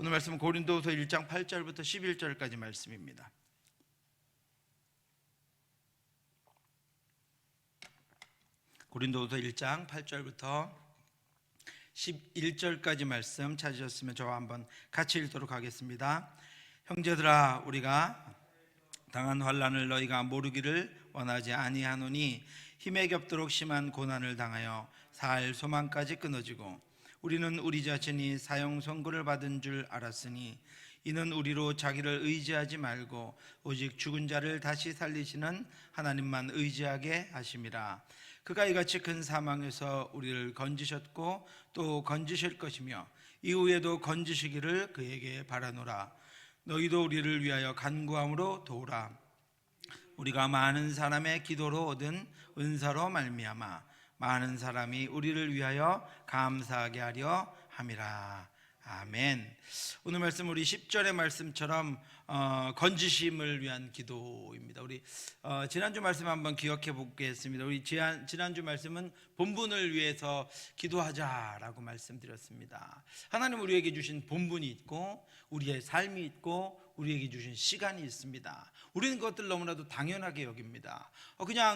오늘 말씀은 고린도후서 1장 8절부터 11절까지 말씀입니다. 고린도후서 1장 8절부터 11절까지 말씀 찾으셨으면 저와 한번 같이 읽도록 하겠습니다. 형제들아, 우리가 당한 환난을 너희가 모르기를 원하지 아니하노니 힘에 겹도록 심한 고난을 당하여 살 소망까지 끊어지고 우리는 우리 자신이 사형 선고를 받은 줄 알았으니 이는 우리로 자기를 의지하지 말고 오직 죽은 자를 다시 살리시는 하나님만 의지하게 하심이라. 그가 이같이 큰 사망에서 우리를 건지셨고 또 건지실 것이며 이후에도 건지시기를 그에게 바라노라. 너희도 우리를 위하여 간구함으로 도우라. 우리가 많은 사람의 기도로 얻은 은사로 말미암아 많은 사람이 우리를 위하여 감사하게 하려 함이라. 아멘. 오늘 말씀 우리 10절의 말씀처럼 건지심을 위한 기도입니다. 우리 지난주 말씀 한번 기억해 보겠습니다. 우리 지난주 말씀은 본분을 위해서 기도하자라고 말씀드렸습니다. 하나님 우리에게 주신 본분이 있고 우리의 삶이 있고 우리에게 주신 시간이 있습니다. 우리는 그것들 너무나도 당연하게 여깁니다.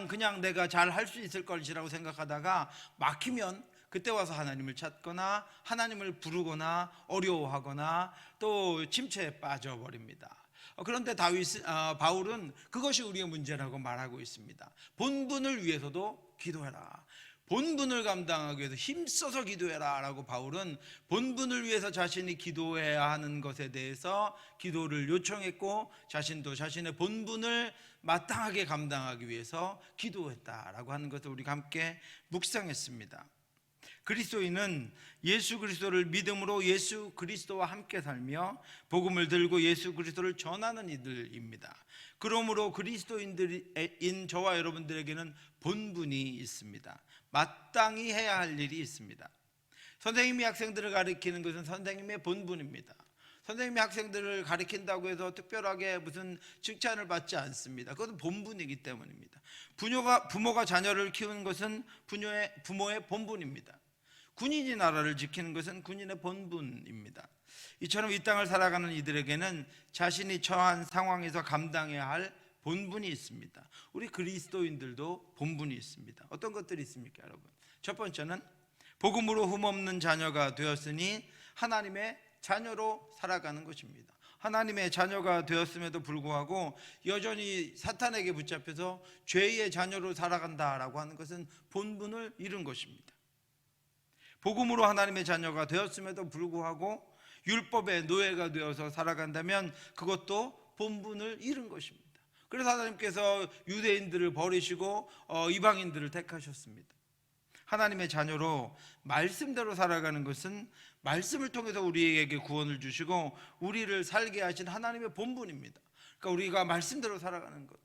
그냥 내가 잘 할 수 있을 것이라고 생각하다가 막히면 그때 와서 하나님을 찾거나 하나님을 부르거나 어려워하거나 또 침체에 빠져버립니다. 그런데 바울은 그것이 우리의 문제라고 말하고 있습니다. 본분을 위해서도 기도해라. 본분을 감당하기 위해서 힘써서 기도해라 라고 바울은 본분을 위해서 자신이 기도해야 하는 것에 대해서 기도를 요청했고 자신도 자신의 본분을 마땅하게 감당하기 위해서 기도했다라고 하는 것을 우리가 함께 묵상했습니다. 그리스도인은 예수 그리스도를 믿음으로 예수 그리스도와 함께 살며 복음을 들고 예수 그리스도를 전하는 이들입니다. 그러므로 그리스도인들인 저와 여러분들에게는 본분이 있습니다. 마땅히 해야 할 일이 있습니다. 선생님이 학생들을 가르치는 것은 선생님의 본분입니다. 선생님이 학생들을 가르친다고 해서 특별하게 무슨 칭찬을 받지 않습니다. 그것은 본분이기 때문입니다. 부모가 자녀를 키우는 것은 부모의 본분입니다. 군인이 나라를 지키는 것은 군인의 본분입니다. 이처럼 이 땅을 살아가는 이들에게는 자신이 처한 상황에서 감당해야 할 본분이 있습니다. 우리 그리스도인들도 본분이 있습니다. 어떤 것들이 있습니까, 여러분? 첫 번째는 복음으로 흠없는 자녀가 되었으니 하나님의 자녀로 살아가는 것입니다. 하나님의 자녀가 되었음에도 불구하고 여전히 사탄에게 붙잡혀서 죄의 자녀로 살아간다라고 하는 것은 본분을 잃은 것입니다. 복음으로 하나님의 자녀가 되었음에도 불구하고 율법의 노예가 되어서 살아간다면 그것도 본분을 잃은 것입니다. 그래서 하나님께서 유대인들을 버리시고 이방인들을 택하셨습니다. 하나님의 자녀로 말씀대로 살아가는 것은 말씀을 통해서 우리에게 구원을 주시고 우리를 살게 하신 하나님의 본분입니다. 그러니까 우리가 말씀대로 살아가는 것,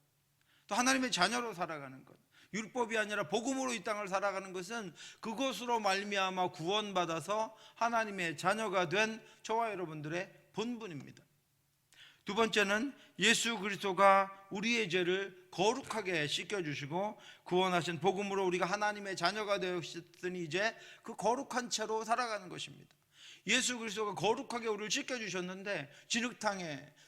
또 하나님의 자녀로 살아가는 것, 율법이 아니라 복음으로 이 땅을 살아가는 것은 그것으로 말미암아 구원받아서 하나님의 자녀가 된 저와 여러분들의 본분입니다. 두 번째는 예수 그리스도가 우리의 죄를 거룩하게 씻겨주시고 구원하신 복음으로 우리가 하나님의 자녀가 되었으니 이제 그 거룩한 채로 살아가는 것입니다. 예수 그리스도가 거룩하게 우리를 씻겨주셨는데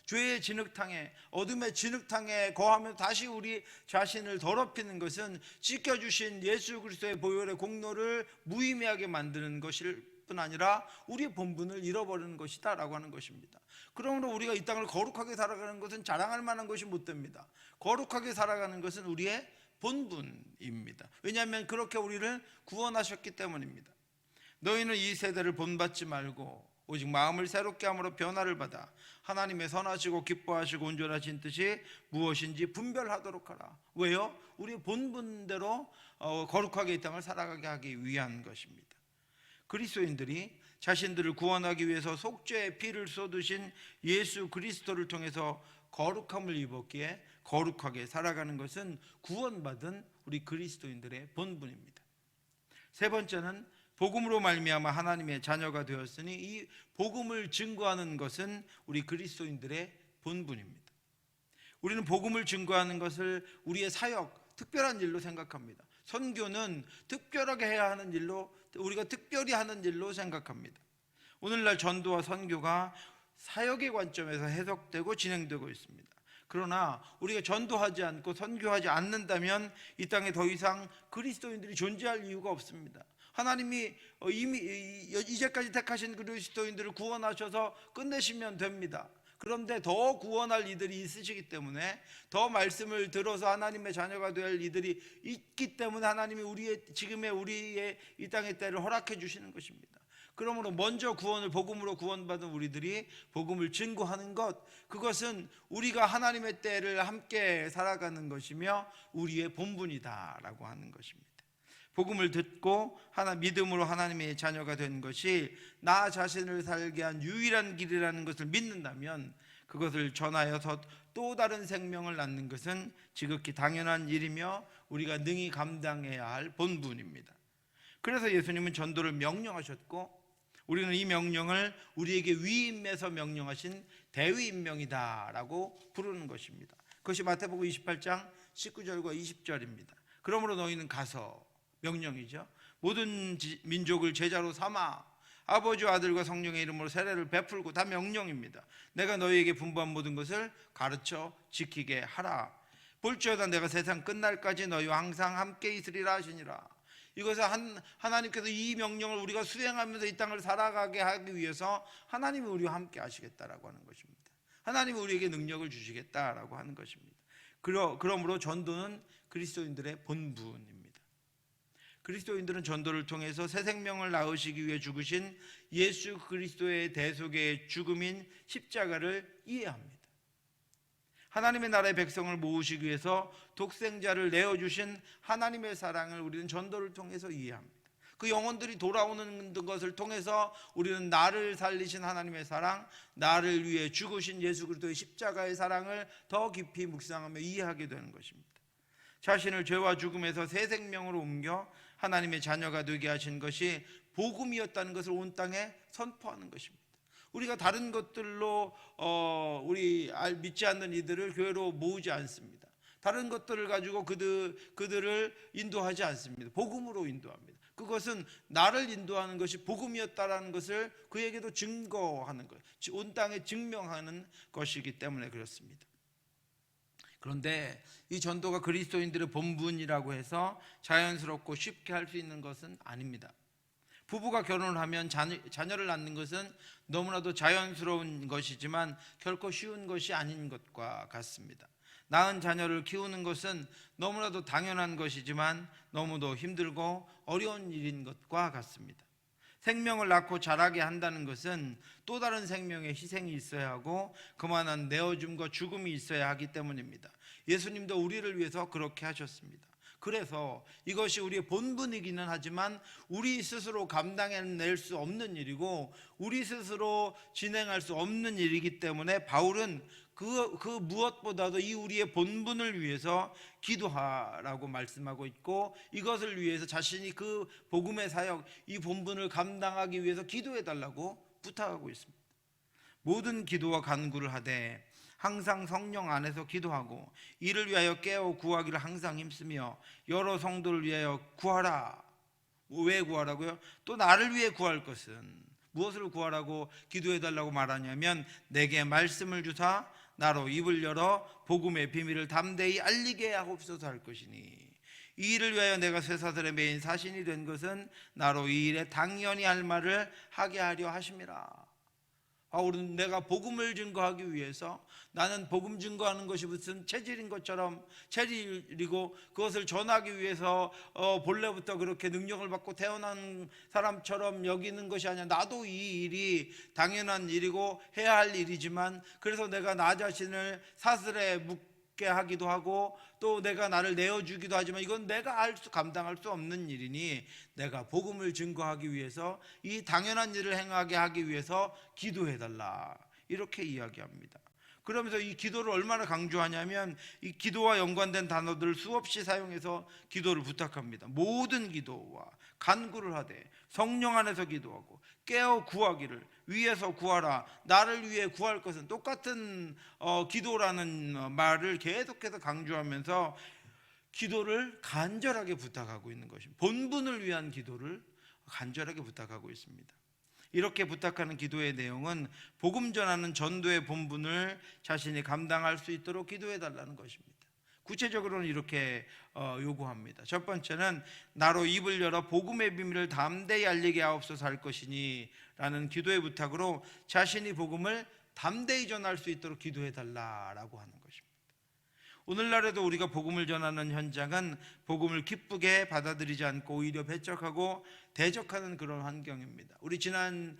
죄의 진흙탕에 어둠의 진흙탕에 거하며 다시 우리 자신을 더럽히는 것은 씻겨주신 예수 그리스도의 보혈의 공로를 무의미하게 만드는 것일 뿐 아니라 우리의 본분을 잃어버리는 것이다 라고 하는 것입니다. 그러므로 우리가 이 땅을 거룩하게 살아가는 것은 자랑할 만한 것이 못 됩니다. 거룩하게 살아가는 것은 우리의 본분입니다. 왜냐하면 그렇게 우리를 구원하셨기 때문입니다. 너희는 이 세대를 본받지 말고 오직 마음을 새롭게 함으로 변화를 받아 하나님의 선하시고 기뻐하시고 온전하신 뜻이 무엇인지 분별하도록 하라. 왜요? 우리의 본분대로 거룩하게 이 땅을 살아가게 하기 위한 것입니다. 그리스도인들이 자신들을 구원하기 위해서 속죄의 피를 쏟으신 예수 그리스도를 통해서 거룩함을 입었기에 거룩하게 살아가는 것은 구원받은 우리 그리스도인들의 본분입니다. 세 번째는 복음으로 말미암아 하나님의 자녀가 되었으니 이 복음을 증거하는 것은 우리 그리스도인들의 본분입니다. 우리는 복음을 증거하는 것을 우리의 사역, 특별한 일로 생각합니다. 선교는 특별하게 해야 하는 일로, 우리가 특별히 하는 일로 생각합니다. 오늘날 전도와 선교가 사역의 관점에서 해석되고 진행되고 있습니다. 그러나 우리가 전도하지 않고 선교하지 않는다면 이 땅에 더 이상 그리스도인들이 존재할 이유가 없습니다. 하나님이 이미 이제까지 택하신 그리스도인들을 구원하셔서 끝내시면 됩니다. 그런데 더 구원할 이들이 있으시기 때문에, 더 말씀을 들어서 하나님의 자녀가 될 이들이 있기 때문에 하나님이 우리의 이 땅의 때를 허락해 주시는 것입니다. 그러므로 먼저 복음으로 구원받은 우리들이 복음을 증거하는 것, 그것은 우리가 하나님의 때를 함께 살아가는 것이며 우리의 본분이다라고 하는 것입니다. 복음을 듣고 믿음으로 하나님의 자녀가 된 것이 나 자신을 살게 한 유일한 길이라는 것을 믿는다면, 그것을 전하여서 또 다른 생명을 낳는 것은 지극히 당연한 일이며 우리가 능히 감당해야 할 본분입니다. 그래서 예수님은 전도를 명령하셨고, 우리는 이 명령을 우리에게 위임해서 명령하신 대위임명이다라고 부르는 것입니다. 그것이 마태복음 28장 19절과 20절입니다. 그러므로 너희는 가서, 명령이죠, 모든 민족을 제자로 삼아 아버지와 아들과 성령의 이름으로 세례를 베풀고, 다 명령입니다. 내가 너희에게 분부한 모든 것을 가르쳐 지키게 하라. 볼지어다 내가 세상 끝날까지 너희와 항상 함께 있으리라 하시니라. 이것은 하나님께서 이 명령을 우리가 수행하면서 이 땅을 살아가게 하기 위해서 하나님이 우리와 함께 하시겠다라고 하는 것입니다. 하나님이 우리에게 능력을 주시겠다라고 하는 것입니다. 그러므로 전도는 그리스도인들의 본분입니다. 그리스도인들은 전도를 통해서 새 생명을 낳으시기 위해 죽으신 예수 그리스도의 대속의 죽음인 십자가를 이해합니다. 하나님의 나라의 백성을 모으시기 위해서 독생자를 내어주신 하나님의 사랑을 우리는 전도를 통해서 이해합니다. 그 영혼들이 돌아오는 것을 통해서 우리는 나를 살리신 하나님의 사랑, 나를 위해 죽으신 예수 그리스도의 십자가의 사랑을 더 깊이 묵상하며 이해하게 되는 것입니다. 자신을 죄와 죽음에서 새 생명으로 옮겨 하나님의 자녀가 되게 하신 것이 복음이었다는 것을 온 땅에 선포하는 것입니다. 우리가 다른 것들로 우리 믿지 않는 이들을 교회로 모으지 않습니다. 다른 것들을 가지고 그들을 인도하지 않습니다. 복음으로 인도합니다. 그것은 나를 인도하는 것이 복음이었다라는 것을 그에게도 증거하는 것, 온 땅에 증명하는 것이기 때문에 그렇습니다. 그런데 이 전도가 그리스도인들의 본분이라고 해서 자연스럽고 쉽게 할 수 있는 것은 아닙니다. 부부가 결혼을 하면 자녀를 낳는 것은 너무나도 자연스러운 것이지만 결코 쉬운 것이 아닌 것과 같습니다. 낳은 자녀를 키우는 것은 너무나도 당연한 것이지만 너무도 힘들고 어려운 일인 것과 같습니다. 생명을 낳고 자라게 한다는 것은 또 다른 생명의 희생이 있어야 하고 그만한 내어줌과 죽음이 있어야 하기 때문입니다. 예수님도 우리를 위해서 그렇게 하셨습니다. 그래서 이것이 우리의 본분이기는 하지만 우리 스스로 감당해낼 수 없는 일이고 우리 스스로 진행할 수 없는 일이기 때문에 바울은 그 무엇보다도 이 우리의 본분을 위해서 기도하라고 말씀하고 있고, 이것을 위해서 자신이 그 복음의 사역, 이 본분을 감당하기 위해서 기도해달라고 부탁하고 있습니다. 모든 기도와 간구를 하되 항상 성령 안에서 기도하고 이를 위하여 깨어 구하기를 항상 힘쓰며 여러 성도를 위하여 구하라. 왜 구하라고요? 또 나를 위해 구할 것은, 무엇을 구하라고 기도해달라고 말하냐면 내게 말씀을 주사 나로 입을 열어 복음의 비밀을 담대히 알리게 하옵소서 할 것이니, 이 일을 위하여 내가 쇠사슬에 매인 사신이 된 것은 나로 이 일에 당연히 할 말을 하게 하려 하심이라. 바울은 내가 복음을 증거하기 위해서, 나는 복음 증거하는 것이 무슨 체질인 것처럼 체질이고 그것을 전하기 위해서 본래부터 그렇게 능력을 받고 태어난 사람처럼 여기는 것이 아니라 나도 이 일이 당연한 일이고 해야 할 일이지만, 그래서 내가 나 자신을 사슬에 묶게 하기도 하고 또 내가 나를 내어주기도 하지만 이건 내가 감당할 수 없는 일이니 내가 복음을 증거하기 위해서 이 당연한 일을 행하게 하기 위해서 기도해달라, 이렇게 이야기합니다. 그러면서 이 기도를 얼마나 강조하냐면 이 기도와 연관된 단어들을 수없이 사용해서 기도를 부탁합니다. 모든 기도와 간구를 하되 성령 안에서 기도하고 깨어 구하기를, 위에서 구하라, 나를 위해 구할 것은, 똑같은 기도라는 말을 계속해서 강조하면서 기도를 간절하게 부탁하고 있는 것입니다. 본분을 위한 기도를 간절하게 부탁하고 있습니다. 이렇게 부탁하는 기도의 내용은 복음 전하는 전도의 본분을 자신이 감당할 수 있도록 기도해 달라는 것입니다. 구체적으로는 이렇게 요구합니다. 첫 번째는 나로 입을 열어 복음의 비밀을 담대히 알리게 하옵소서 할 것이니 라는 기도의 부탁으로 자신이 복음을 담대히 전할 수 있도록 기도해 달라라고 하는 것입니다. 오늘날에도 우리가 복음을 전하는 현장은 복음을 기쁘게 받아들이지 않고 오히려 배척하고 대적하는 그런 환경입니다. 우리 지난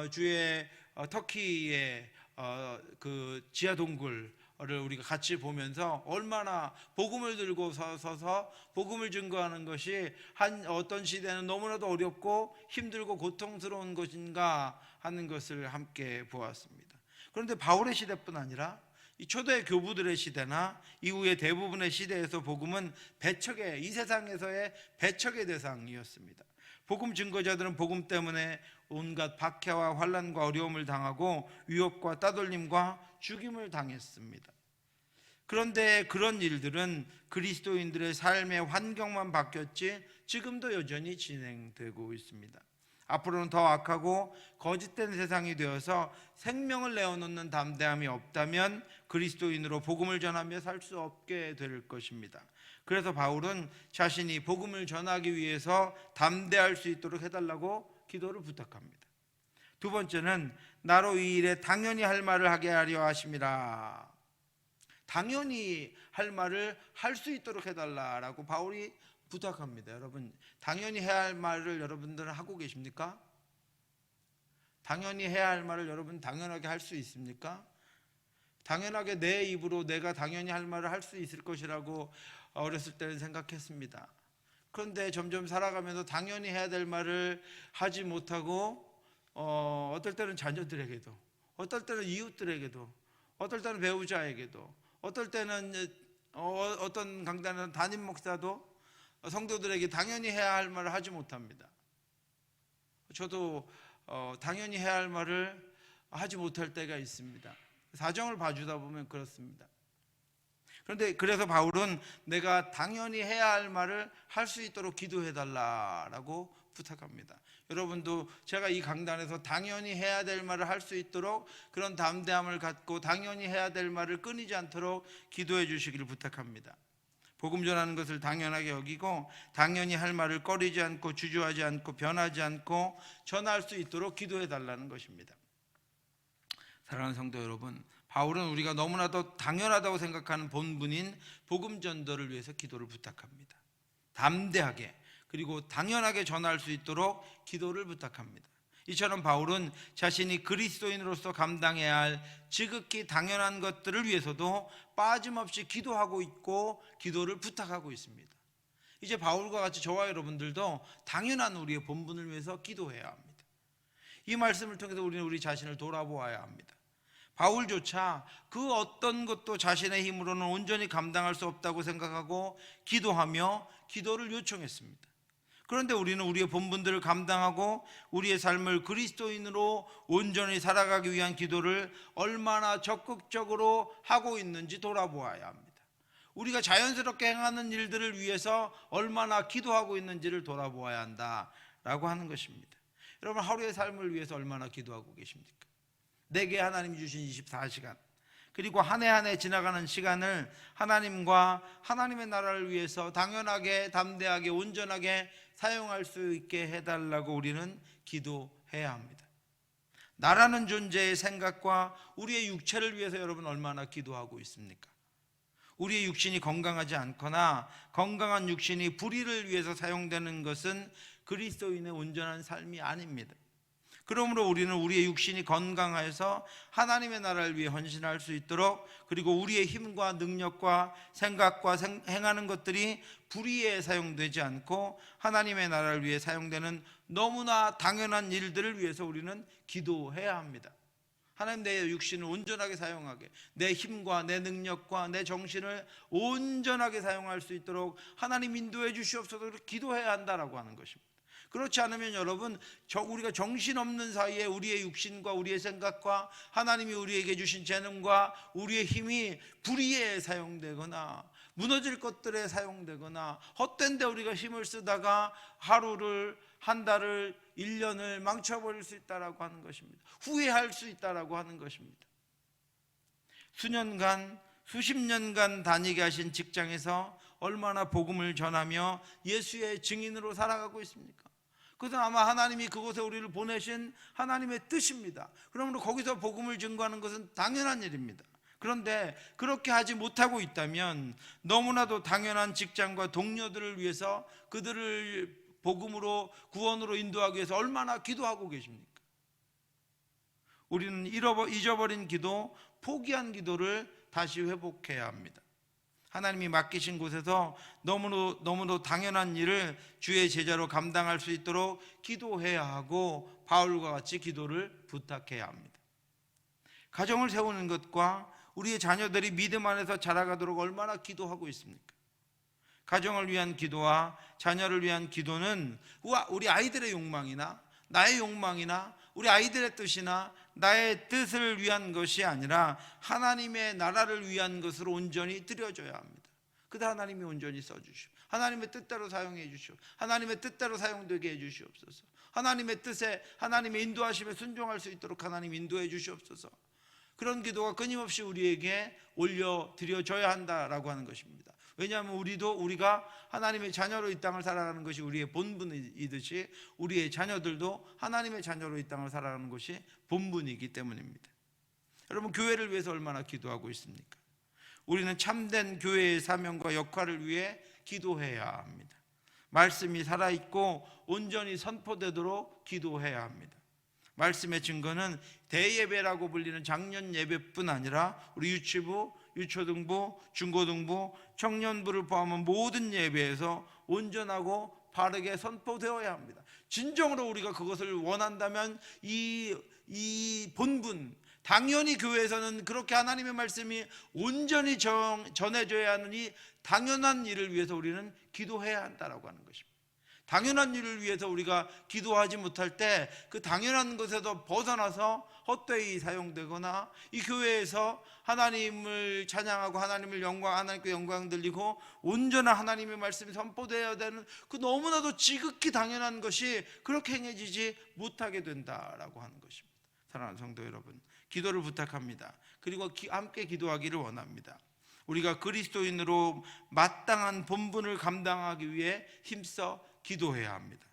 주에 터키의 그 지하 동굴을 우리가 같이 보면서 얼마나 복음을 들고 서서 복음을 증거하는 것이 어떤 시대는 너무나도 어렵고 힘들고 고통스러운 것인가 하는 것을 함께 보았습니다. 그런데 바울의 시대뿐 아니라 이 초대 교부들의 시대나 이후의 대부분의 시대에서 복음은 배척의, 이 세상에서의 배척의 대상이었습니다. 복음 증거자들은 복음 때문에 온갖 박해와 환난과 어려움을 당하고 위협과 따돌림과 죽임을 당했습니다. 그런데 그런 일들은 그리스도인들의 삶의 환경만 바뀌었지 지금도 여전히 진행되고 있습니다. 앞으로는 더 악하고 거짓된 세상이 되어서 생명을 내어놓는 담대함이 없다면 그리스도인으로 복음을 전하며 살 수 없게 될 것입니다. 그래서 바울은 자신이 복음을 전하기 위해서 담대할 수 있도록 해달라고 기도를 부탁합니다. 두 번째는 나로 이 일에 당연히 할 말을 하게 하려 하심이라. 당연히 할 말을 할 수 있도록 해달라라고 바울이 부탁합니다. 여러분, 당연히 해야 할 말을 여러분들은 하고 계십니까? 당연히 해야 할 말을 여러분 당연하게 할 수 있습니까? 당연하게 내 입으로 내가 당연히 할 말을 할 수 있을 것이라고 어렸을 때는 생각했습니다. 그런데 점점 살아가면서 당연히 해야 될 말을 하지 못하고 어떨 때는 자녀들에게도, 어떨 때는 이웃들에게도, 어떨 때는 배우자에게도, 어떨 때는 어떤 강단에는 담임 목사도 성도들에게 당연히 해야 할 말을 하지 못합니다. 저도 당연히 해야 할 말을 하지 못할 때가 있습니다. 사정을 봐주다 보면 그렇습니다. 그런데 그래서 바울은 내가 당연히 해야 할 말을 할 수 있도록 기도해달라고 부탁합니다. 여러분도 제가 이 강단에서 당연히 해야 될 말을 할 수 있도록 그런 담대함을 갖고 당연히 해야 될 말을 끊이지 않도록 기도해 주시기를 부탁합니다. 복음 전하는 것을 당연하게 여기고 당연히 할 말을 꺼리지 않고 주저하지 않고 변하지 않고 전할 수 있도록 기도해 달라는 것입니다. 사랑하는 성도 여러분, 바울은 우리가 너무나도 당연하다고 생각하는 본분인 복음 전도를 위해서 기도를 부탁합니다. 담대하게 그리고 당연하게 전할 수 있도록 기도를 부탁합니다. 이처럼 바울은 자신이 그리스도인으로서 감당해야 할 지극히 당연한 것들을 위해서도 빠짐없이 기도하고 있고 기도를 부탁하고 있습니다. 이제 바울과 같이 저와 여러분들도 당연한 우리의 본분을 위해서 기도해야 합니다. 이 말씀을 통해서 우리는 우리 자신을 돌아보아야 합니다. 바울조차 그 어떤 것도 자신의 힘으로는 온전히 감당할 수 없다고 생각하고 기도하며 기도를 요청했습니다. 그런데 우리는 우리의 본분들을 감당하고 우리의 삶을 그리스도인으로 온전히 살아가기 위한 기도를 얼마나 적극적으로 하고 있는지 돌아보아야 합니다. 우리가 자연스럽게 행하는 일들을 위해서 얼마나 기도하고 있는지를 돌아보아야 한다라고 하는 것입니다. 여러분, 하루의 삶을 위해서 얼마나 기도하고 계십니까? 내게 하나님이 주신 24시간 그리고 한 해 한 해 지나가는 시간을 하나님과 하나님의 나라를 위해서 당연하게 담대하게 온전하게 사용할 수 있게 해달라고 우리는 기도해야 합니다. 나라는 존재의 생각과 우리의 육체를 위해서 여러분 얼마나 기도하고 있습니까? 우리의 육신이 건강하지 않거나 건강한 육신이 불의를 위해서 사용되는 것은 그리스도인의 온전한 삶이 아닙니다. 그러므로 우리는 우리의 육신이 건강해서 하나님의 나라를 위해 헌신할 수 있도록 그리고 우리의 힘과 능력과 생각과 행하는 것들이 불의에 사용되지 않고 하나님의 나라를 위해 사용되는 너무나 당연한 일들을 위해서 우리는 기도해야 합니다. 하나님, 내 육신을 온전하게 사용하게, 내 힘과 내 능력과 내 정신을 온전하게 사용할 수 있도록 하나님 인도해 주시옵소서 기도해야 한다라고 하는 것입니다. 그렇지 않으면 여러분, 우리가 정신없는 사이에 우리의 육신과 우리의 생각과 하나님이 우리에게 주신 재능과 우리의 힘이 불의에 사용되거나 무너질 것들에 사용되거나 헛된 데 우리가 힘을 쓰다가 하루를 한 달을 1년을 망쳐버릴 수 있다라고 하는 것입니다. 후회할 수 있다라고 하는 것입니다. 수년간 수십 년간 다니게 하신 직장에서 얼마나 복음을 전하며 예수의 증인으로 살아가고 있습니까? 그것은 아마 하나님이 그곳에 우리를 보내신 하나님의 뜻입니다. 그러므로 거기서 복음을 증거하는 것은 당연한 일입니다. 그런데 그렇게 하지 못하고 있다면 너무나도 당연한 직장과 동료들을 위해서 그들을 복음으로 구원으로 인도하기 위해서 얼마나 기도하고 계십니까? 우리는 잊어버린 기도, 포기한 기도를 다시 회복해야 합니다. 하나님이 맡기신 곳에서 너무도 당연한 일을 주의 제자로 감당할 수 있도록 기도해야 하고 바울과 같이 기도를 부탁해야 합니다. 가정을 세우는 것과 우리의 자녀들이 믿음 안에서 자라가도록 얼마나 기도하고 있습니까? 가정을 위한 기도와 자녀를 위한 기도는 우리 아이들의 욕망이나 나의 욕망이나 우리 아이들의 뜻이나 나의 뜻을 위한 것이 아니라 하나님의 나라를 위한 것으로 온전히 드려져야 합니다. 그다 하나님이 온전히 써주시오. 하나님의 뜻대로 사용해 주시오. 하나님의 뜻대로 사용되게 해 주시옵소서. 하나님의 뜻에 하나님의 인도하심에 순종할 수 있도록 하나님 인도해 주시옵소서. 그런 기도가 끊임없이 우리에게 올려드려져야 한다라고 하는 것입니다. 왜냐하면 우리가 하나님의 자녀로 이 땅을 살아가는 것이 우리의 본분이듯이 우리의 자녀들도 하나님의 자녀로 이 땅을 살아가는 것이 본분이기 때문입니다. 여러분, 교회를 위해서 얼마나 기도하고 있습니까? 우리는 참된 교회의 사명과 역할을 위해 기도해야 합니다. 말씀이 살아있고 온전히 선포되도록 기도해야 합니다. 말씀의 증거는 대예배라고 불리는 작년 예배뿐 아니라 우리 유치부, 유초등부, 중고등부, 청년부를 포함한 모든 예배에서 온전하고 바르게 선포되어야 합니다. 진정으로 우리가 그것을 원한다면 이 본분, 당연히 교회에서는 그렇게 하나님의 말씀이 온전히 전해져야 하는 이 당연한 일을 위해서 우리는 기도해야 한다라고 하는 것입니다. 당연한 일을 위해서 우리가 기도하지 못할 때 그 당연한 것에서 벗어나서 헛되이 사용되거나 이 교회에서 하나님을 찬양하고 하나님께 영광 들리고 온전한 하나님의 말씀이 선포되어야 되는 그 너무나도 지극히 당연한 것이 그렇게 행해지지 못하게 된다라고 하는 것입니다. 사랑하는 성도 여러분, 기도를 부탁합니다. 그리고 함께 기도하기를 원합니다. 우리가 그리스도인으로 마땅한 본분을 감당하기 위해 힘써 기도해야 합니다.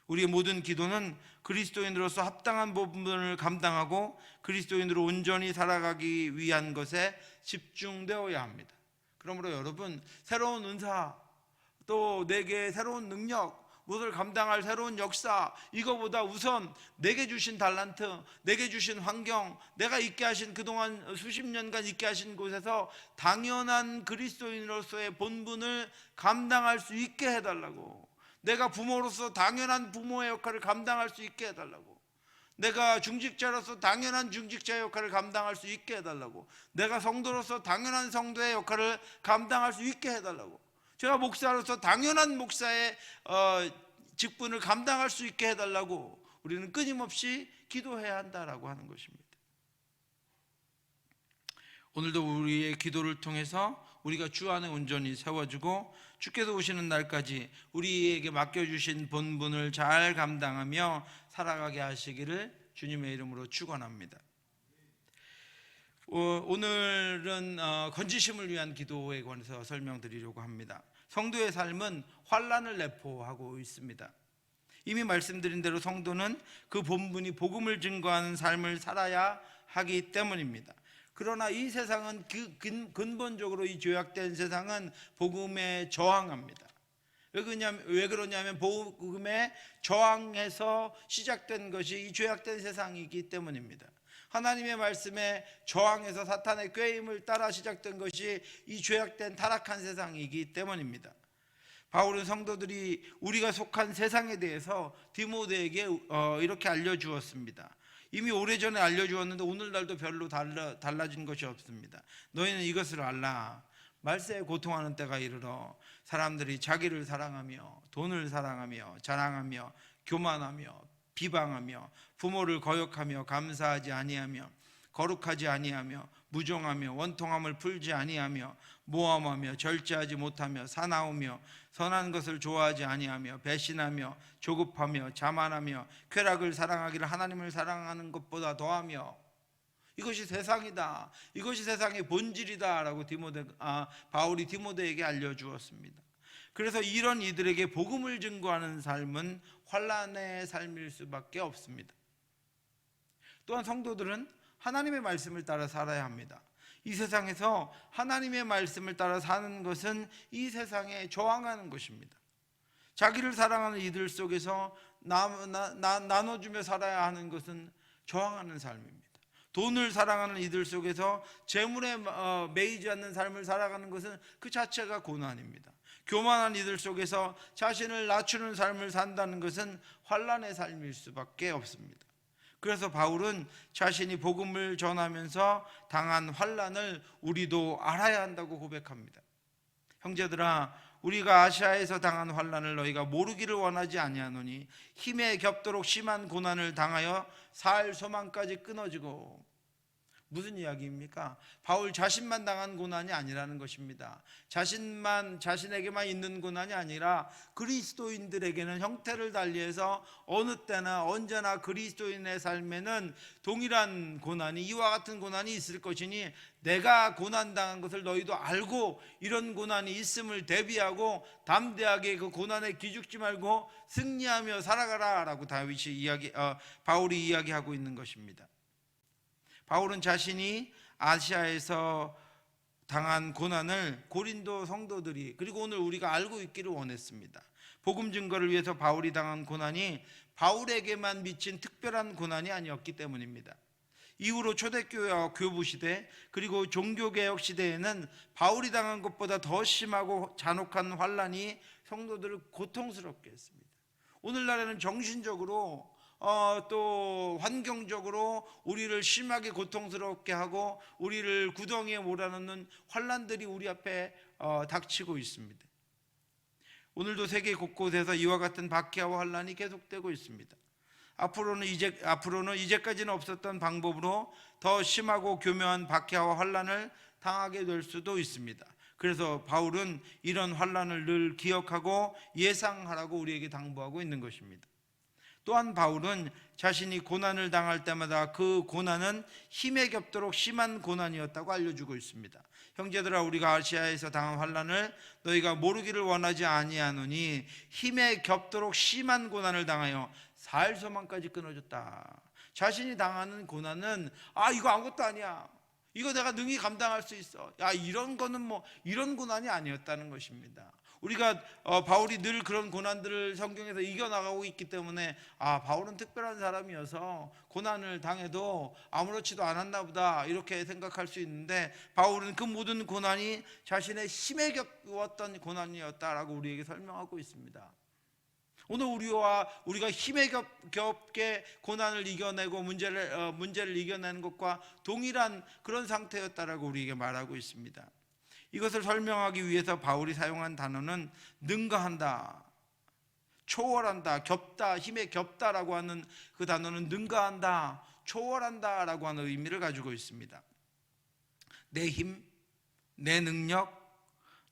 우리의 모든 기도는 그리스도인으로서 합당한 본분을 감당하고 그리스도인으로 온전히 살아가기 위한 것에 집중되어야 합니다. 그러므로 여러분, 새로운 은사, 또 내게 새로운 능력, 무엇을 감당할 새로운 역사, 이거보다 우선 내게 주신 달란트, 내게 주신 환경, 내가 있게 하신 그동안 수십 년간 있게 하신 곳에서 당연한 그리스도인으로서의 본분을 감당할 수 있게 해달라고, 내가 부모로서 당연한 부모의 역할을 감당할 수 있게 해달라고, 내가 중직자로서 당연한 중직자의 역할을 감당할 수 있게 해달라고, 내가 성도로서 당연한 성도의 역할을 감당할 수 있게 해달라고, 제가 목사로서 당연한 목사의 직분을 감당할 수 있게 해달라고 우리는 끊임없이 기도해야 한다라고 하는 것입니다. 오늘도 우리의 기도를 통해서 우리가 주 안에 온전히 세워지고 주께서 오시는 날까지 우리에게 맡겨주신 본분을 잘 감당하며 살아가게 하시기를 주님의 이름으로 축원합니다. 오늘은 건지심을 위한 기도에 관해서 설명드리려고 합니다. 성도의 삶은 환난을 내포하고 있습니다. 이미 말씀드린 대로 성도는 그 본분이 복음을 증거하는 삶을 살아야 하기 때문입니다. 그러나 이 세상은 근본적으로 이 죄악된 세상은 복음에 저항합니다. 왜 그러냐면 복음에 저항해서 시작된 것이 이 죄악된 세상이기 때문입니다. 하나님의 말씀에 저항해서 사탄의 꾀임을 따라 시작된 것이 이 죄악된 타락한 세상이기 때문입니다. 바울은 성도들이 우리가 속한 세상에 대해서 디모데에게 이렇게 알려주었습니다. 이미 오래전에 알려주었는데 오늘날도 별로 달라진 것이 없습니다. 너희는 이것을 알라. 말세에 고통하는 때가 이르러 사람들이 자기를 사랑하며 돈을 사랑하며 자랑하며 교만하며 비방하며 부모를 거역하며 감사하지 아니하며 거룩하지 아니하며 무정하며 원통함을 풀지 아니하며 모함하며 절제하지 못하며 사나우며 선한 것을 좋아하지 아니하며 배신하며 조급하며 자만하며 쾌락을 사랑하기를 하나님을 사랑하는 것보다 더하며 이것이 세상이다. 이것이 세상의 본질이다 라고 바울이 디모데에게 알려주었습니다. 그래서 이런 이들에게 복음을 증거하는 삶은 환난의 삶일 수밖에 없습니다. 또한 성도들은 하나님의 말씀을 따라 살아야 합니다. 이 세상에서 하나님의 말씀을 따라 사는 것은 이 세상에 저항하는 것입니다. 자기를 사랑하는 이들 속에서 나눠주며 살아야 하는 것은 저항하는 삶입니다. 돈을 사랑하는 이들 속에서 재물에 매이지 않는 삶을 살아가는 것은 그 자체가 고난입니다. 교만한 이들 속에서 자신을 낮추는 삶을 산다는 것은 환난의 삶일 수밖에 없습니다. 그래서 바울은 자신이 복음을 전하면서 당한 환난을 우리도 알아야 한다고 고백합니다. 형제들아, 우리가 아시아에서 당한 환난을 너희가 모르기를 원하지 아니하노니 힘에 겹도록 심한 고난을 당하여 살 소망까지 끊어지고. 무슨 이야기입니까? 바울 자신만 당한 고난이 아니라는 것입니다. 자신에게만 있는 고난이 아니라 그리스도인들에게는 형태를 달리해서 어느 때나 언제나 그리스도인의 삶에는 동일한 고난이, 이와 같은 고난이 있을 것이니 내가 고난당한 것을 너희도 알고 이런 고난이 있음을 대비하고 담대하게 그 고난에 기죽지 말고 승리하며 살아가라 라고 바울이 이야기하고 있는 것입니다. 바울은 자신이 아시아에서 당한 고난을 고린도 성도들이, 그리고 오늘 우리가 알고 있기를 원했습니다. 복음 증거를 위해서 바울이 당한 고난이 바울에게만 미친 특별한 고난이 아니었기 때문입니다. 이후로 초대교회와 교부 시대, 그리고 종교개혁 시대에는 바울이 당한 것보다 더 심하고 잔혹한 환난이 성도들을 고통스럽게 했습니다. 오늘날에는 정신적으로 또 환경적으로 우리를 심하게 고통스럽게 하고 우리를 구덩이에 몰아넣는 환난들이 우리 앞에 닥치고 있습니다. 오늘도 세계 곳곳에서 이와 같은 박해와 환난이 계속되고 있습니다. 앞으로는 이제까지는 없었던 방법으로 더 심하고 교묘한 박해와 환난을 당하게 될 수도 있습니다. 그래서 바울은 이런 환난을 늘 기억하고 예상하라고 우리에게 당부하고 있는 것입니다. 또한 바울은 자신이 고난을 당할 때마다 그 고난은 힘에 겹도록 심한 고난이었다고 알려주고 있습니다. 형제들아, 우리가 아시아에서 당한 환난을 너희가 모르기를 원하지 아니하노니 힘에 겹도록 심한 고난을 당하여 살 소망까지 끊어졌다. 자신이 당하는 고난은 이거 아무것도 아니야, 이거 내가 능히 감당할 수 있어, 이런 거는 이런 고난이 아니었다는 것입니다. 우리가 바울이 늘 그런 고난들을 성경에서 이겨나가고 있기 때문에 바울은 특별한 사람이어서 고난을 당해도 아무렇지도 않았나 보다 이렇게 생각할 수 있는데, 바울은 그 모든 고난이 자신의 힘에 겹었던 고난이었다라고 우리에게 설명하고 있습니다. 오늘 우리가 힘에 겹게 고난을 이겨내고 문제를 이겨내는 것과 동일한 그런 상태였다라고 우리에게 말하고 있습니다. 이것을 설명하기 위해서 바울이 사용한 단어는 능가한다, 초월한다, 겹다, 힘에 겹다라고 하는 그 단어는 능가한다, 초월한다라고 하는 의미를 가지고 있습니다. 내 힘, 내 능력,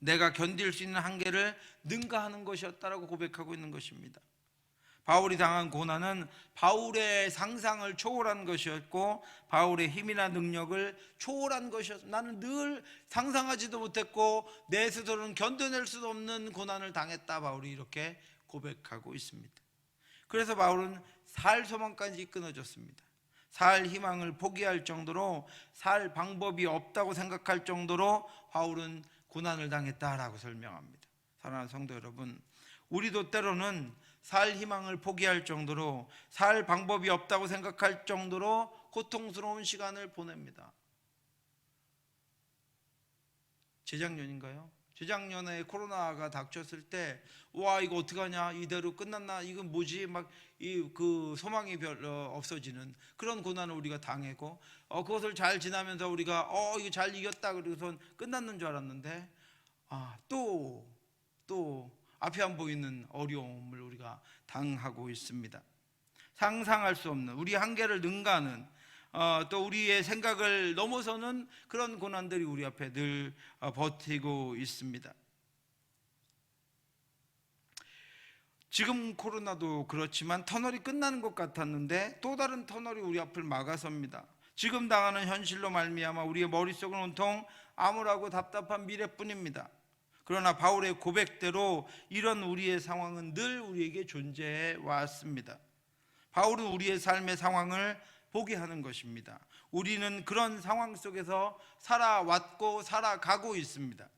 내가 견딜 수 있는 한계를 능가하는 것이었다라고 고백하고 있는 것입니다. 바울이 당한 고난은 바울의 상상을 초월한 것이었고 바울의 힘이나 능력을 초월한 것이었습니다. 나는 늘 상상하지도 못했고 내 스스로는 견뎌낼 수 없는 고난을 당했다, 바울이 이렇게 고백하고 있습니다. 그래서 바울은 살 소망까지 끊어졌습니다. 살 희망을 포기할 정도로, 살 방법이 없다고 생각할 정도로 바울은 고난을 당했다라고 설명합니다. 사랑하는 성도 여러분, 우리도 때로는 살 희망을 포기할 정도로, 살 방법이 없다고 생각할 정도로 고통스러운 시간을 보냅니다. 재작년인가요? 재작년에 코로나가 닥쳤을 때 이거 어떡하냐, 이대로 끝났나, 이건 뭐지, 그 소망이 별로 없어지는 그런 고난을 우리가 당하고 그것을 잘 지나면서 우리가 이거 잘 이겼다 그러고선 끝났는 줄 알았는데 또 앞이 안 보이는 어려움을 우리가 당하고 있습니다. 상상할 수 없는 우리 한계를 능가하는 또 우리의 생각을 넘어서는 그런 고난들이 우리 앞에 늘 버티고 있습니다. 지금 코로나도 그렇지만 터널이 끝나는 것 같았는데 또 다른 터널이 우리 앞을 막아섭니다. 지금 당하는 현실로 말미암아 우리의 머릿속은 온통 암울하고 답답한 미래뿐입니다. 그러나 바울의 고백대로 이런 우리의 상황은 늘 우리에게 존재해 왔습니다. 바울은 우리의 삶의 상황을 보게 하는 것입니다. 우리는 그런 상황 속에서 살아왔고 살아가고 있습니다.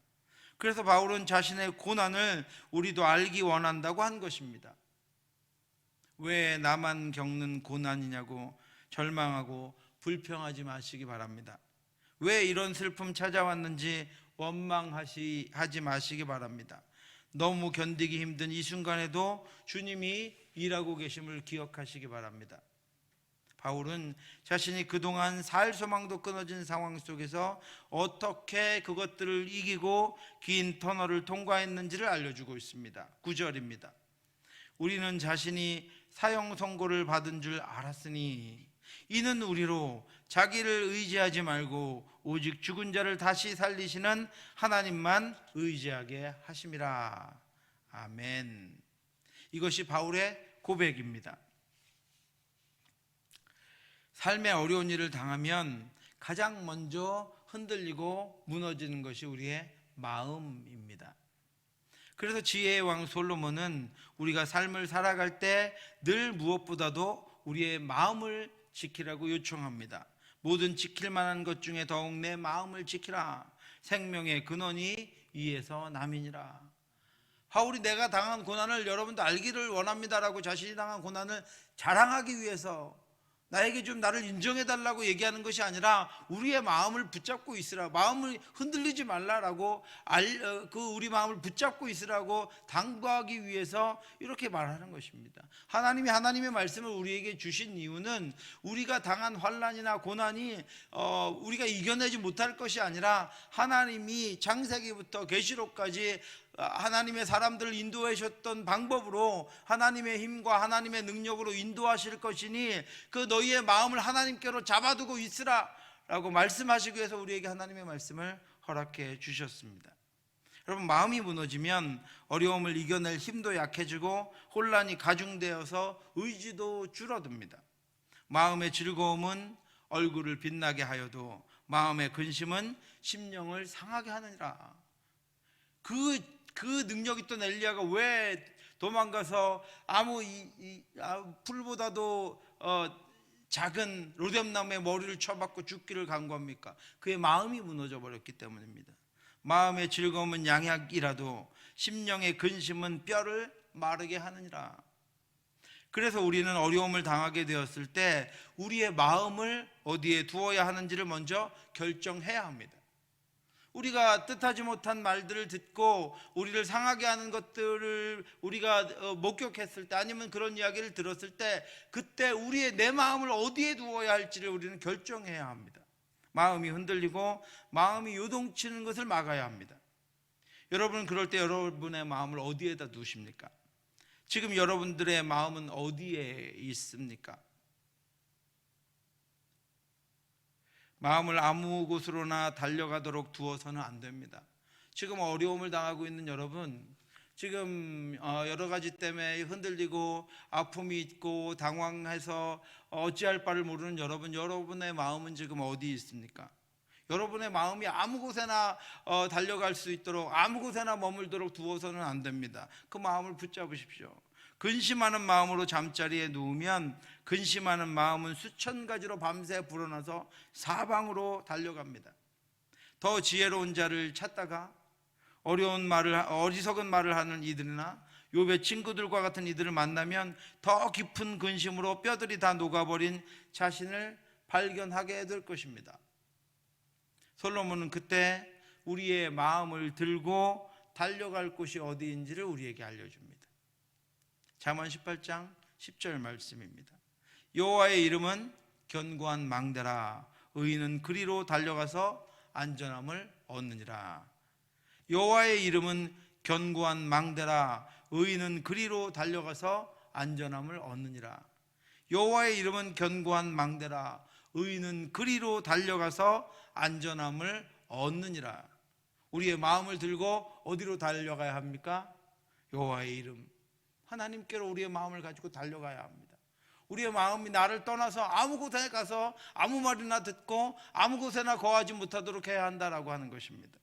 그래서 바울은 자신의 고난을 우리도 알기 원한다고 한 것입니다. 왜 나만 겪는 고난이냐고 절망하고 불평하지 마시기 바랍니다. 왜 이런 슬픔 찾아왔는지 원망하지 마시기 바랍니다. 너무 견디기 힘든 이 순간에도 주님이 일하고 계심을 기억하시기 바랍니다. 바울은 자신이 그동안 살 소망도 끊어진 상황 속에서 어떻게 그것들을 이기고 긴 터널을 통과했는지를 알려주고 있습니다. 9절입니다. 우리는 자신이 사형 선고를 받은 줄 알았으니 이는 우리로 자기를 의지하지 말고 오직 죽은 자를 다시 살리시는 하나님만 의지하게 하심이라. 아멘. 이것이 바울의 고백입니다. 삶의 어려운 일을 당하면 가장 먼저 흔들리고 무너지는 것이 우리의 마음입니다. 그래서 지혜의 왕 솔로몬은 우리가 삶을 살아갈 때 늘 무엇보다도 우리의 마음을 지키라고 요청합니다. 모든 지킬 만한 것 중에 더욱 내 마음을 지키라. 생명의 근원이 이에서 남이니라. 바울이 내가 당한 고난을 여러분도 알기를 원합니다라고 자신이 당한 고난을 자랑하기 위해서 나에게 좀 나를 인정해달라고 얘기하는 것이 아니라 우리의 마음을 붙잡고 있으라, 마음을 흔들리지 말라라고 우리 마음을 붙잡고 있으라고 당부하기 위해서 이렇게 말하는 것입니다. 하나님이 하나님의 말씀을 우리에게 주신 이유는 우리가 당한 환난이나 고난이 우리가 이겨내지 못할 것이 아니라 하나님이 창세기부터 계시록까지 하나님의 사람들을 인도하셨던 방법으로 하나님의 힘과 하나님의 능력으로 인도하실 것이니 그 너희의 마음을 하나님께로 잡아두고 있으라 라고 말씀하시기 위해서 우리에게 하나님의 말씀을 허락해 주셨습니다. 여러분, 마음이 무너지면 어려움을 이겨낼 힘도 약해지고 혼란이 가중되어서 의지도 줄어듭니다. 마음의 즐거움은 얼굴을 빛나게 하여도 마음의 근심은 심령을 상하게 하느니라. 그 능력 있던 엘리야가 왜 도망가서 풀보다도 작은 로뎀나무의 머리를 쳐박고 죽기를 간구합니까? 그의 마음이 무너져 버렸기 때문입니다. 마음의 즐거움은 양약이라도 심령의 근심은 뼈를 마르게 하느니라. 그래서 우리는 어려움을 당하게 되었을 때 우리의 마음을 어디에 두어야 하는지를 먼저 결정해야 합니다. 우리가 뜻하지 못한 말들을 듣고 우리를 상하게 하는 것들을 우리가 목격했을 때, 아니면 그런 이야기를 들었을 때, 그때 내 마음을 어디에 두어야 할지를 우리는 결정해야 합니다. 마음이 흔들리고 마음이 요동치는 것을 막아야 합니다. 여러분, 그럴 때 여러분의 마음을 어디에다 두십니까? 지금 여러분들의 마음은 어디에 있습니까? 마음을 아무 곳으로나 달려가도록 두어서는 안 됩니다. 지금 어려움을 당하고 있는 여러분, 지금 여러 가지 때문에 흔들리고 아픔이 있고 당황해서 어찌할 바를 모르는 여러분의 마음은 지금 어디 있습니까? 여러분의 마음이 아무 곳에나 달려갈 수 있도록, 아무 곳에나 머물도록 두어서는 안 됩니다. 그 마음을 붙잡으십시오. 근심하는 마음으로 잠자리에 누우면 근심하는 마음은 수천 가지로 밤새 불어나서 사방으로 달려갑니다. 더 지혜로운 자를 찾다가 어리석은 말을 하는 이들이나 욥의 친구들과 같은 이들을 만나면 더 깊은 근심으로 뼈들이 다 녹아버린 자신을 발견하게 될 것입니다. 솔로몬은 그때 우리의 마음을 들고 달려갈 곳이 어디인지를 우리에게 알려줍니다. 잠언 18장 10절 말씀입니다. 여호와의 이름은 견고한 망대라. 의인은 그리로 달려가서 안전함을 얻느니라. 여호와의 이름은 견고한 망대라. 의인은 그리로 달려가서 안전함을 얻느니라. 여호와의 이름은 견고한 망대라. 의인은 그리로 달려가서 안전함을 얻느니라. 우리의 마음을 들고 어디로 달려가야 합니까? 여호와의 이름, 하나님께로 우리의 마음을 가지고 달려가야 합니다. 우리의 마음이 나를 떠나서 아무 곳에 가서 아무 말이나 듣고 아무 곳에나 거하지 못하도록 해야 한다라고 하는 것입니다.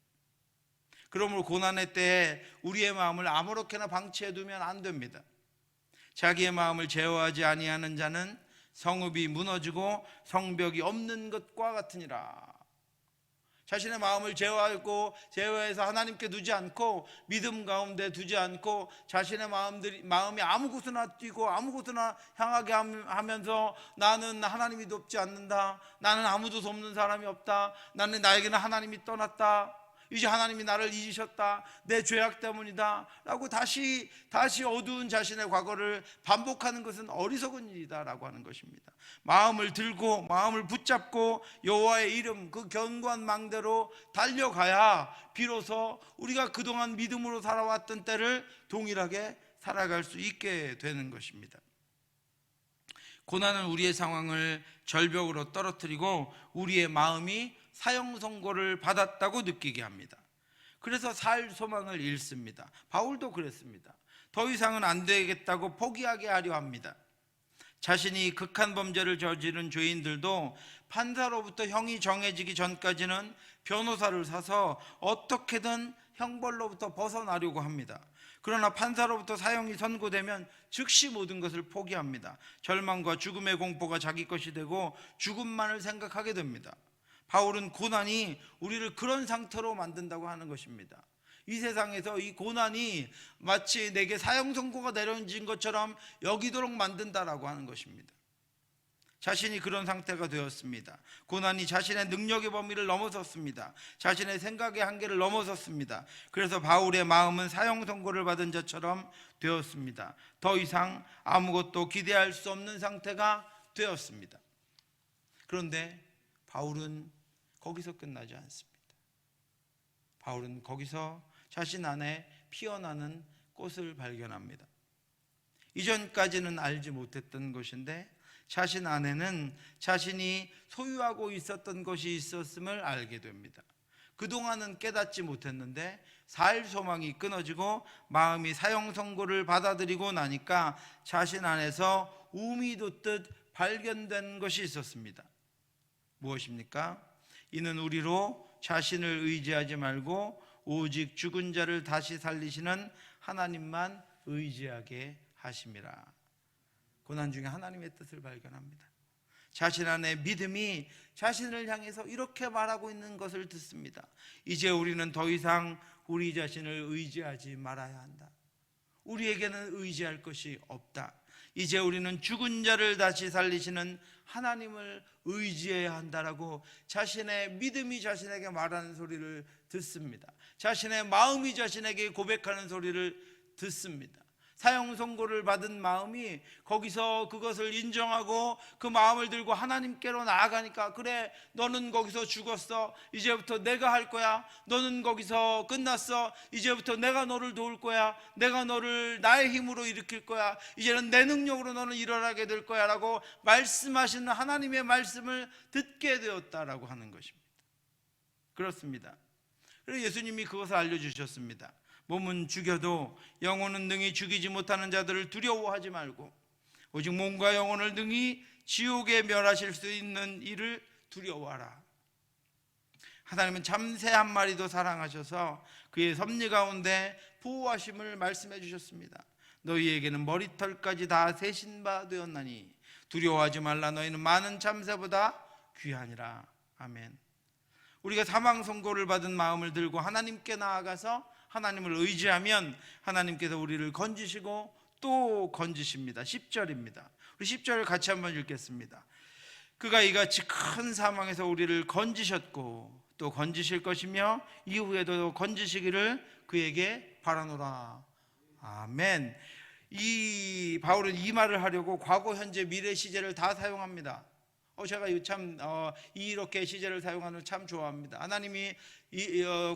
그러므로 고난의 때에 우리의 마음을 아무렇게나 방치해 두면 안 됩니다. 자기의 마음을 제어하지 아니하는 자는 성읍이 무너지고 성벽이 없는 것과 같으니라. 자신의 마음을 제어해서 하나님께 두지 않고 믿음 가운데 두지 않고 자신의 마음이 아무 곳이나 뛰고 아무 곳이나 향하게 하면서 나는 하나님이 돕지 않는다, 나는 아무도 돕는 사람이 없다, 나에게는 하나님이 떠났다, 이제 하나님이 나를 잊으셨다, 내 죄악 때문이다 라고 다시 어두운 자신의 과거를 반복하는 것은 어리석은 일이다 라고 하는 것입니다. 마음을 들고 마음을 붙잡고 여호와의 이름, 그 견고한 망대로 달려가야 비로소 우리가 그동안 믿음으로 살아왔던 때를 동일하게 살아갈 수 있게 되는 것입니다. 고난은 우리의 상황을 절벽으로 떨어뜨리고 우리의 마음이 사형 선고를 받았다고 느끼게 합니다. 그래서 살 소망을 잃습니다. 바울도 그랬습니다. 더 이상은 안 되겠다고 포기하게 하려 합니다. 자신이 극한 범죄를 저지른 죄인들도 판사로부터 형이 정해지기 전까지는 변호사를 사서 어떻게든 형벌로부터 벗어나려고 합니다. 그러나 판사로부터 사형이 선고되면 즉시 모든 것을 포기합니다. 절망과 죽음의 공포가 자기 것이 되고 죽음만을 생각하게 됩니다. 바울은 고난이 우리를 그런 상태로 만든다고 하는 것입니다. 이 세상에서 이 고난이 마치 내게 사형 선고가 내려진 것처럼 여기도록 만든다라고 하는 것입니다. 자신이 그런 상태가 되었습니다. 고난이 자신의 능력의 범위를 넘어섰습니다. 자신의 생각의 한계를 넘어섰습니다. 그래서 바울의 마음은 사형 선고를 받은 자처럼 되었습니다. 더 이상 아무것도 기대할 수 없는 상태가 되었습니다. 그런데 바울은 거기서 끝나지 않습니다. 바울은 거기서 자신 안에 피어나는 꽃을 발견합니다. 이전까지는 알지 못했던 것인데 자신 안에는 자신이 소유하고 있었던 것이 있었음을 알게 됩니다. 그동안은 깨닫지 못했는데 살 소망이 끊어지고 마음이 사형 선고를 받아들이고 나니까 자신 안에서 움이 돋듯 발견된 것이 있었습니다. 무엇입니까? 이는 우리로 자신을 의지하지 말고 오직 죽은 자를 다시 살리시는 하나님만 의지하게 하심이라. 고난 중에 하나님의 뜻을 발견합니다. 자신 안에 믿음이 자신을 향해서 이렇게 말하고 있는 것을 듣습니다. 이제 우리는 더 이상 우리 자신을 의지하지 말아야 한다. 우리에게는 의지할 것이 없다. 이제 우리는 죽은 자를 다시 살리시는 하나님을 의지해야 한다라고 자신의 믿음이 자신에게 말하는 소리를 듣습니다. 자신의 마음이 자신에게 고백하는 소리를 듣습니다. 사형 선고를 받은 마음이 거기서 그것을 인정하고 그 마음을 들고 하나님께로 나아가니까, 그래, 너는 거기서 죽었어, 이제부터 내가 할 거야. 너는 거기서 끝났어, 이제부터 내가 너를 도울 거야. 내가 너를 나의 힘으로 일으킬 거야. 이제는 내 능력으로 너는 일어나게 될 거야 라고 말씀하시는 하나님의 말씀을 듣게 되었다라고 하는 것입니다. 그렇습니다. 그리고 예수님이 그것을 알려주셨습니다. 몸은 죽여도 영혼은 능히 죽이지 못하는 자들을 두려워하지 말고 오직 몸과 영혼을 능히 지옥에 멸하실 수 있는 이를 두려워하라. 하나님은 참새 한 마리도 사랑하셔서 그의 섭리 가운데 보호하심을 말씀해 주셨습니다. 너희에게는 머리털까지 다 세신 바 되었나니 두려워하지 말라. 너희는 많은 참새보다 귀하니라. 아멘. 우리가 사망 선고를 받은 마음을 들고 하나님께 나아가서 하나님을 의지하면 하나님께서 우리를 건지시고 또 건지십니다. 10절입니다. 우리 10절 같이 한번 읽겠습니다. 그가 이같이 큰 사망에서 우리를 건지셨고 또 건지실 것이며 이후에도 건지시기를 그에게 바라노라. 아멘. 이 바울은 이 말을 하려고 과거, 현재, 미래 시제를 다 사용합니다. 제가 참 이렇게 시제를 사용하는 걸 참 좋아합니다. 하나님이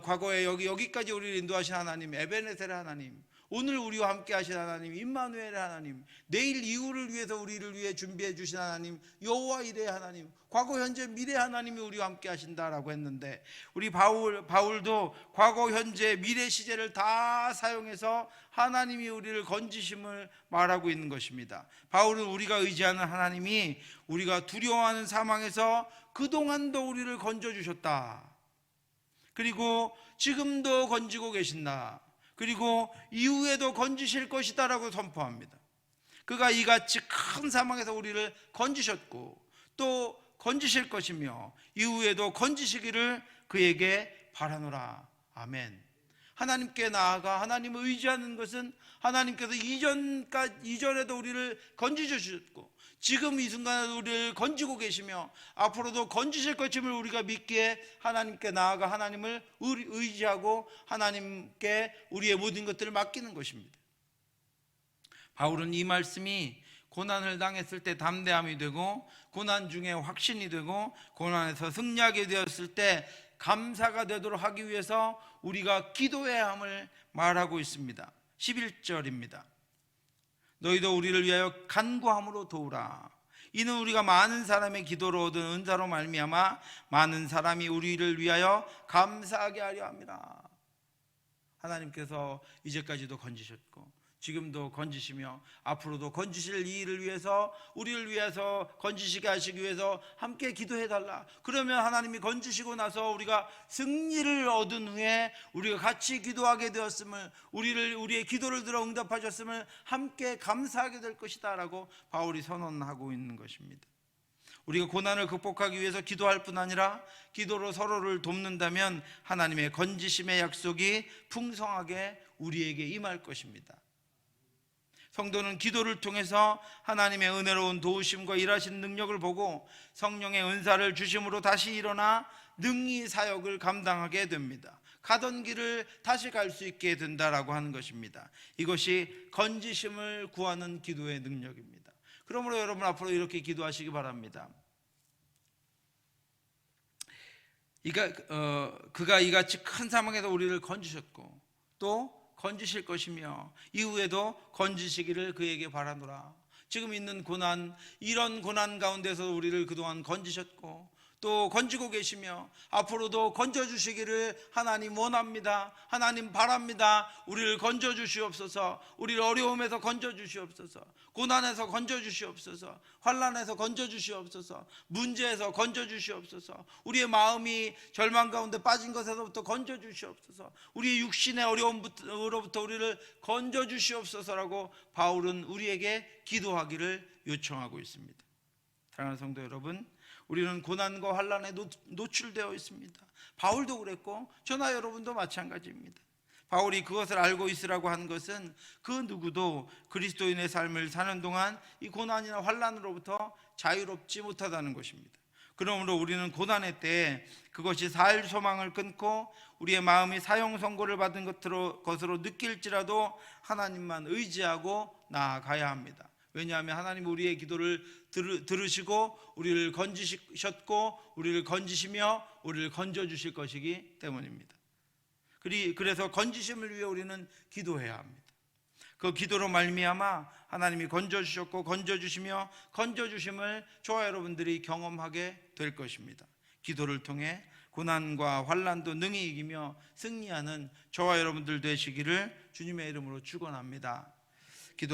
과거에 여기까지 우리를 인도하신 하나님, 에베네셀의 하나님, 오늘 우리와 함께 하신 하나님 임마누엘 하나님, 내일 이후를 위해서 우리를 위해 준비해 주신 하나님 여호와 이레 하나님, 과거 현재 미래 하나님이 우리와 함께 하신다라고 했는데, 우리 바울도 과거 현재 미래 시제를 다 사용해서 하나님이 우리를 건지심을 말하고 있는 것입니다. 바울은 우리가 의지하는 하나님이 우리가 두려워하는 상황에서 그동안도 우리를 건져주셨다, 그리고 지금도 건지고 계신다, 그리고 이후에도 건지실 것이다 라고 선포합니다. 그가 이같이 큰 사망에서 우리를 건지셨고 또 건지실 것이며 이후에도 건지시기를 그에게 바라노라. 아멘. 하나님께 나아가 하나님을 의지하는 것은 하나님께서 이전에도 우리를 건지주셨고 지금 이 순간에도 우리를 건지고 계시며 앞으로도 건지실 것임을 우리가 믿기에 하나님께 나아가 하나님을 의지하고 하나님께 우리의 모든 것들을 맡기는 것입니다. 바울은 이 말씀이 고난을 당했을 때 담대함이 되고 고난 중에 확신이 되고 고난에서 승리하게 되었을 때 감사가 되도록 하기 위해서 우리가 기도해야 함을 말하고 있습니다. 11절입니다. 너희도 우리를 위하여 간구함으로 도우라. 이는 우리가 많은 사람의 기도로 얻은 은사로 말미암아 많은 사람이 우리를 위하여 감사하게 하려 함이라. 하나님께서 이제까지도 건지셨고 지금도 건지시며 앞으로도 건지실 이 일을 위해서, 우리를 위해서 건지시게 하시기 위해서 함께 기도해달라. 그러면 하나님이 건지시고 나서 우리가 승리를 얻은 후에 우리가 같이 기도하게 되었음을, 우리의 기도를 들어 응답하셨음을 함께 감사하게 될 것이다 라고 바울이 선언하고 있는 것입니다. 우리가 고난을 극복하기 위해서 기도할 뿐 아니라 기도로 서로를 돕는다면 하나님의 건지심의 약속이 풍성하게 우리에게 임할 것입니다. 성도는 기도를 통해서 하나님의 은혜로운 도우심과 일하신 능력을 보고 성령의 은사를 주심으로 다시 일어나 능히 사역을 감당하게 됩니다. 가던 길을 다시 갈 수 있게 된다라고 하는 것입니다. 이것이 건지심을 구하는 기도의 능력입니다. 그러므로 여러분 앞으로 이렇게 기도하시기 바랍니다. 그가 이같이 큰 사망에서 우리를 건지셨고 또 건지실 것이며 이후에도 건지시기를 그에게 바라노라. 지금 있는 고난, 이런 고난 가운데서 우리를 그동안 건지셨고 또 건지고 계시며 앞으로도 건져주시기를 하나님 원합니다. 하나님 바랍니다. 우리를 건져주시옵소서. 우리를 어려움에서 건져주시옵소서. 고난에서 건져주시옵소서. 환난에서 건져주시옵소서. 문제에서 건져주시옵소서. 우리의 마음이 절망 가운데 빠진 것에서부터 건져주시옵소서. 우리의 육신의 어려움으로부터 우리를 건져주시옵소서라고 바울은 우리에게 기도하기를 요청하고 있습니다. 사랑하는 성도 여러분, 우리는 고난과 환난에 노출되어 있습니다. 바울도 그랬고 저나 여러분도 마찬가지입니다. 바울이 그것을 알고 있으라고 하는 것은 그 누구도 그리스도인의 삶을 사는 동안 이 고난이나 환난으로부터 자유롭지 못하다는 것입니다. 그러므로 우리는 고난의 때에 그것이 살 소망을 끊고 우리의 마음이 사형 선고를 받은 것으로 느낄지라도 하나님만 의지하고 나아가야 합니다. 왜냐하면 하나님 우리의 기도를 들으시고 우리를 건지셨고 우리를 건지시며 우리를 건져주실 것이기 때문입니다. 그래서 건지심을 위해 우리는 기도해야 합니다. 그 기도로 말미암아 하나님이 건져주셨고 건져주시며 건져주심을 저와 여러분들이 경험하게 될 것입니다. 기도를 통해 고난과 환난도 능히 이기며 승리하는 저와 여러분들 되시기를 주님의 이름으로 축원합니다.